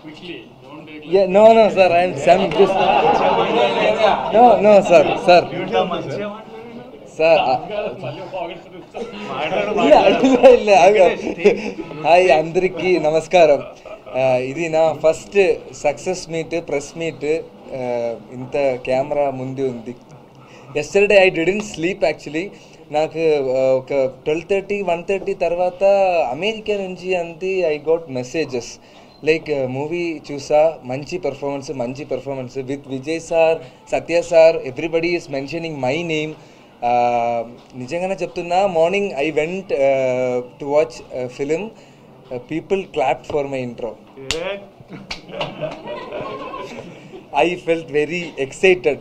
Yeah, no, sir. I'm just. No, sir. Sir. Hi అందరికీ నమస్కారం. ఇది నా first success meet, press meet. ఇంత కెమెరా ముందు ఉంది. Yesterday I didn't sleep actually. నాకు ఒక 12:30, 1:30 తర్వాత అమెరికా నుంచి అంతే I got messages like movie చూసా, మంచి performance with Vijay sir, Satya sir, everybody is mentioning my name. నిజంగానే చెప్తున్నా, morning I went to watch film, people clapped for my intro. I felt very excited.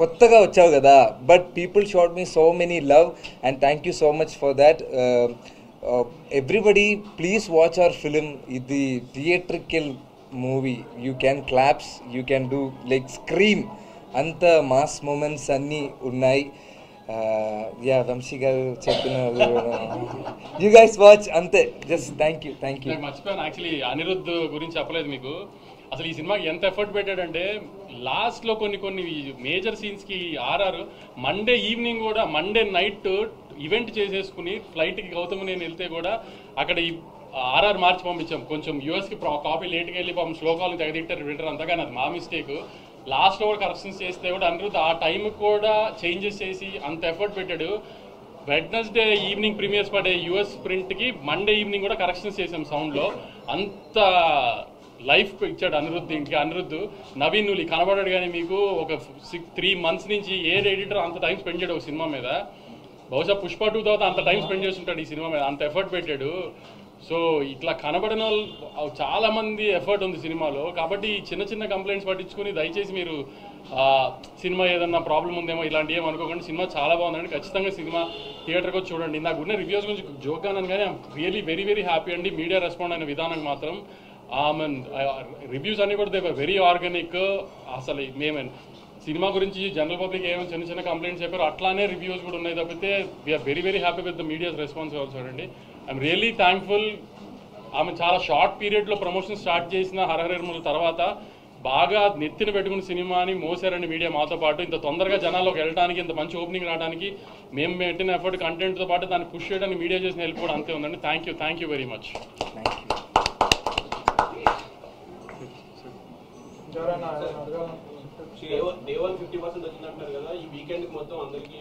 కొత్తగా వచ్చావు కదా, but people showed me so many love and thank you so much for that. Everybody please watch our film. ఇది theatrical movie. You can claps, you can do like scream. అంత mass moments అన్నీ ఉన్నాయి. వంశీ గారు చెప్పిన you guys watch అంతే. Just thank you. మర్చిపోయాను actually, Anirudh గురించి చెప్పలేదు మీకు. అసలు ఈ సినిమాకి ఎంత ఎఫర్ట్ పెట్టాడంటే, లాస్ట్లో కొన్ని మేజర్ సీన్స్కి ఆర్ఆర్ మండే ఈవినింగ్ కూడా, మండే నైట్ ఈవెంట్ చేసేసుకుని ఫ్లైట్కి గౌతమ్ నేను వెళ్తే కూడా అక్కడ ఈ ఆర్ఆర్ మార్చి పంపించాం. కొంచెం యూఎస్కి కాపీ లేట్కి వెళ్ళి పాపం శ్లోకాలు తెగదిట్టారు వింటర్ అంతా, కానీ అది మా మిస్టేక్. లాస్ట్లో కూడా కరెక్షన్స్ చేస్తే కూడా అనిరుద్ధ్ ఆ టైంకి కూడా చేంజెస్ చేసి అంత ఎఫర్ట్ పెట్టాడు. వెడ్నెస్డే ఈవినింగ్ ప్రీమియర్స్ పడే యూఎస్ ప్రింట్కి మండే ఈవినింగ్ కూడా కరెక్షన్స్ చేసాం సౌండ్లో. అంత లైఫ్ ఇచ్చాడు అనిరుద్ధ్. ఇంటికి అనిరుద్ధ్ నవీన్ నులి కనబడాడు, కానీ మీకు ఒక 3 months నుంచి ఏ ఎడిటర్ అంత టైం స్పెండ్ చేయడు ఒక సినిమా మీద. బహుశా పుష్ప 2 తర్వాత అంత టైం స్పెండ్ చేస్తుంటాడు ఈ సినిమా మీద, అంత ఎఫర్ట్ పెట్టాడు. సో ఇట్లా కనబడిన వాళ్ళు చాలామంది ఎఫర్ట్ ఉంది సినిమాలో. కాబట్టి చిన్న కంప్లైంట్స్ పట్టించుకుని దయచేసి మీరు సినిమా ఏదన్నా ప్రాబ్లం ఉందేమో ఇలాంటి ఏం అనుకోకండి. సినిమా చాలా బాగుందండి. ఖచ్చితంగా సినిమా థియేటర్కి వచ్చి చూడండి. నాకు ఉన్న రివ్యూస్ గురించి జోక్గా అన్నాను, కానీ ఐఎమ్ రియలీ వెరీ హ్యాపీ అండి. మీడియా రెస్పాండ్ అయిన విధానం మాత్రం, రివ్యూస్ అన్నీ కూడా దే వర్ వెరీ ఆర్గానిక్. అసలు మేమేం సినిమా గురించి జనరల్ పబ్లిక్ ఏమో చిన్న కంప్లైంట్స్ చెప్పారు, అట్లానే రివ్యూస్ కూడా ఉన్నాయి తప్పితే we're very happy with the media's response also అండి. I'm really thankful. ఆమె చాలా షార్ట్ పీరియడ్లో ప్రమోషన్ స్టార్ట్ చేసిన హరహరముల తర్వాత బాగా నెత్తిన పెట్టుకున్న సినిమాని మోసారండి మీడియా మాతో పాటు. ఇంత తొందరగా జనాల్లోకి వెళ్ళడానికి, ఇంత మంచి ఓపెనింగ్ రావడానికి మేము పెట్టిన ఎఫర్ట్, కంటెంట్తో పాటు దాన్ని పుష్ చేయడానికి మీడియా చేసిన హెల్ప్ కూడా అంతే ఉందండి. Thank you very much. Day 1 50% వచ్చిందంటున్నారు కదా, ఈ వీకెండ్ మొత్తం అందరికీ